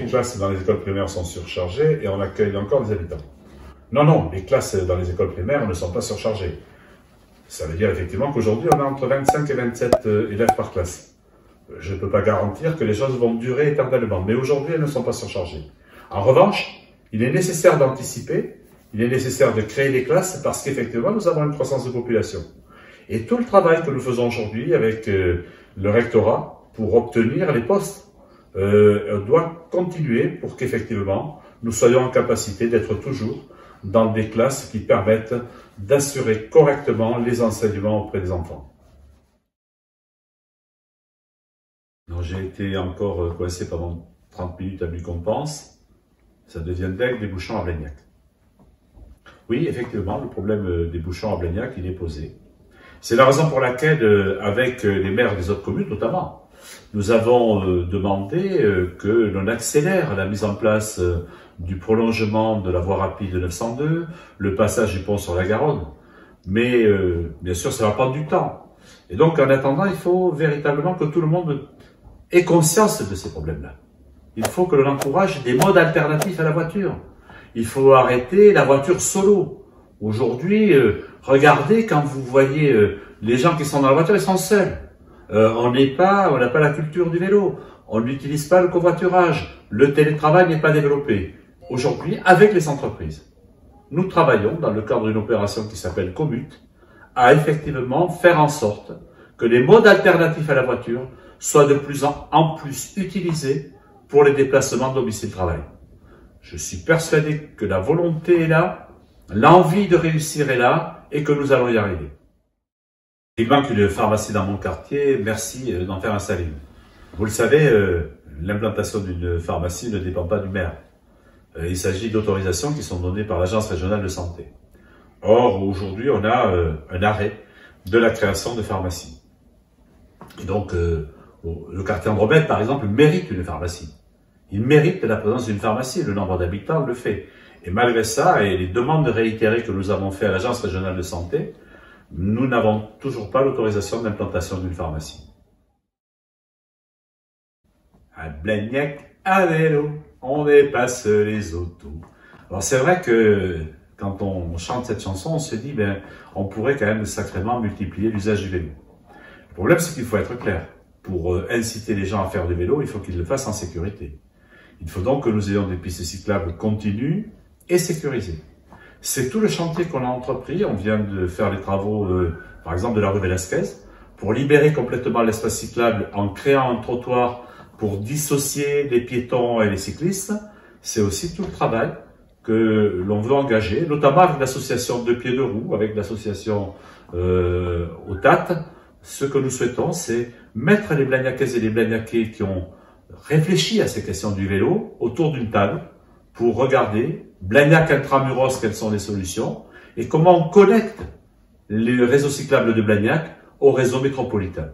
les classes dans les écoles primaires sont surchargées et on accueille encore des habitants. Non, non, les classes dans les écoles primaires ne sont pas surchargées. Ça veut dire effectivement qu'aujourd'hui, on a entre 25 et 27 élèves par classe. Je ne peux pas garantir que les choses vont durer éternellement, mais aujourd'hui, elles ne sont pas surchargées. En revanche, il est nécessaire d'anticiper, il est nécessaire de créer des classes parce qu'effectivement, nous avons une croissance de population. Et tout le travail que nous faisons aujourd'hui avec le rectorat pour obtenir les postes doit continuer pour qu'effectivement, nous soyons en capacité d'être toujours dans des classes qui permettent d'assurer correctement les enseignements auprès des enfants. J'ai été encore coincé pendant 30 minutes à lui qu'on pense. Ça devient d'Aigle des bouchons à Blagnac. Oui, effectivement, le problème des bouchons à Blagnac, il est posé. C'est la raison pour laquelle, avec les maires des autres communes notamment, nous avons demandé que l'on accélère la mise en place du prolongement de la voie rapide 902, le passage du pont sur la Garonne. Mais bien sûr, ça va prendre du temps. Et donc, en attendant, il faut véritablement que tout le monde ait conscience de ces problèmes-là. Il faut que l'on encourage des modes alternatifs à la voiture. Il faut arrêter la voiture solo. Aujourd'hui, regardez quand vous voyez les gens qui sont dans la voiture, ils sont seuls. On n'a pas la culture du vélo. On n'utilise pas le covoiturage. Le télétravail n'est pas développé. Aujourd'hui, avec les entreprises, nous travaillons dans le cadre d'une opération qui s'appelle Commute à effectivement faire en sorte que les modes alternatifs à la voiture soient de plus en plus utilisés pour les déplacements domicile-travail. Je suis persuadé que la volonté est là, l'envie de réussir est là et que nous allons y arriver. Il manque une pharmacie dans mon quartier, merci d'en faire installer une. Vous le savez, l'implantation d'une pharmacie ne dépend pas du maire. Il s'agit d'autorisations qui sont données par l'Agence régionale de santé. Or, aujourd'hui, on a un arrêt de la création de pharmacies. Et donc, le quartier Andromède, par exemple, mérite une pharmacie. Il mérite la présence d'une pharmacie, le nombre d'habitants le fait. Et malgré ça, et les demandes réitérées que nous avons faites à l'Agence régionale de santé, nous n'avons toujours pas l'autorisation d'implantation d'une pharmacie. À Blagnac, à vélo, on dépasse les autos. Alors c'est vrai que quand on chante cette chanson, on se dit, on pourrait quand même sacrément multiplier l'usage du vélo. Le problème, c'est qu'il faut être clair. Pour inciter les gens à faire du vélo, il faut qu'ils le fassent en sécurité. Il faut donc que nous ayons des pistes cyclables continues et sécurisées. C'est tout le chantier qu'on a entrepris. On vient de faire les travaux, par exemple, de la rue Velasquez, pour libérer complètement l'espace cyclable en créant un trottoir pour dissocier les piétons et les cyclistes. C'est aussi tout le travail que l'on veut engager, notamment avec l'association Deux Pieds Deux Roues, avec l'association OTAT. Ce que nous souhaitons, c'est mettre les Blagnacaises et les Blagnacais qui ont réfléchi à ces questions du vélo autour d'une table pour regarder Blagnac intramuros, quelles sont les solutions et comment on connecte les réseaux cyclables de Blagnac au réseau métropolitain.